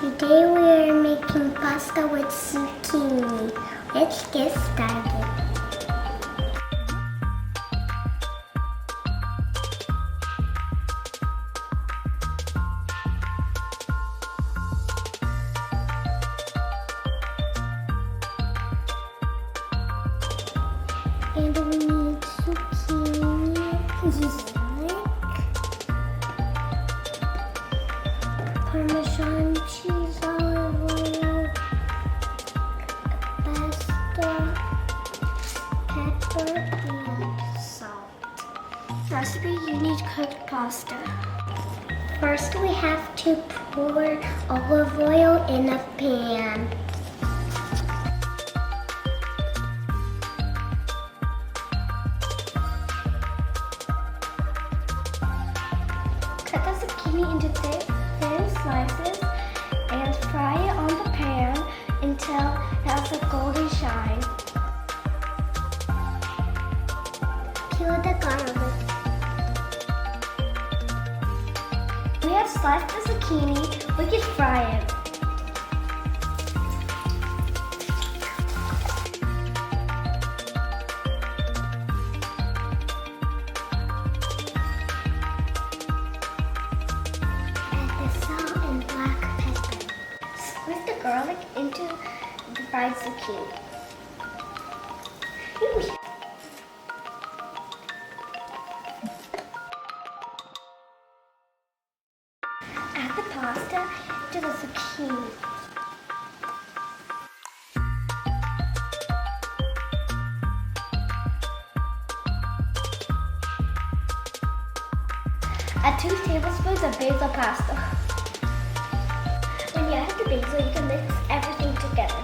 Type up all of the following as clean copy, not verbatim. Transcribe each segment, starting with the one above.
Today we are making pasta with zucchini. Let's get started. And we need zucchini, Parmesan cheese, olive oil, pasta, pepper, and salt. Recipe, you need cooked pasta. First, we have to pour olive oil in a pan. Cut the zucchini into thin slices and fry it on the pan until it has a golden shine. Peel the garlic. We have sliced the zucchini. We can fry it. Squeeze the garlic into the fried zucchini. Add the pasta to the zucchini. Add 2 tablespoons of basil pasta. When you add the basil, you can mix everything together.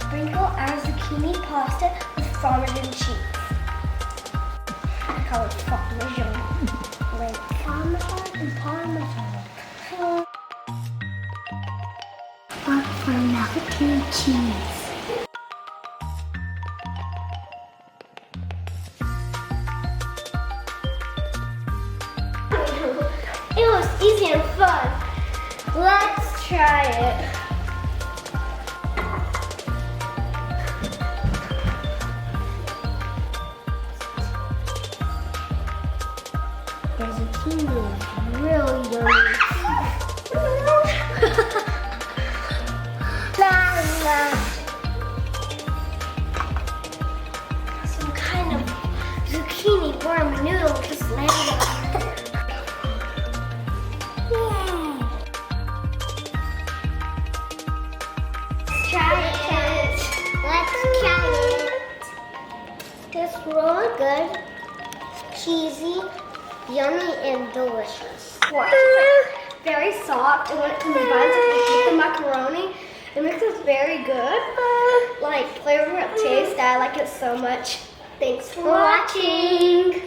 Sprinkle our zucchini pasta with Parmesan cheese. I call it Parmesan. Like Parmesan and Parmesan. Or for melted cheese. It was easy and fun. Let's try it. The zucchini is really yummy. Some kind of zucchini worm noodle just landed on it. Try it. Let's try it. It's really good, cheesy, yummy, and delicious. It's very soft, and when it combines with the macaroni, it makes it very good. Like flavorful taste. I like it so much. Thanks for watching.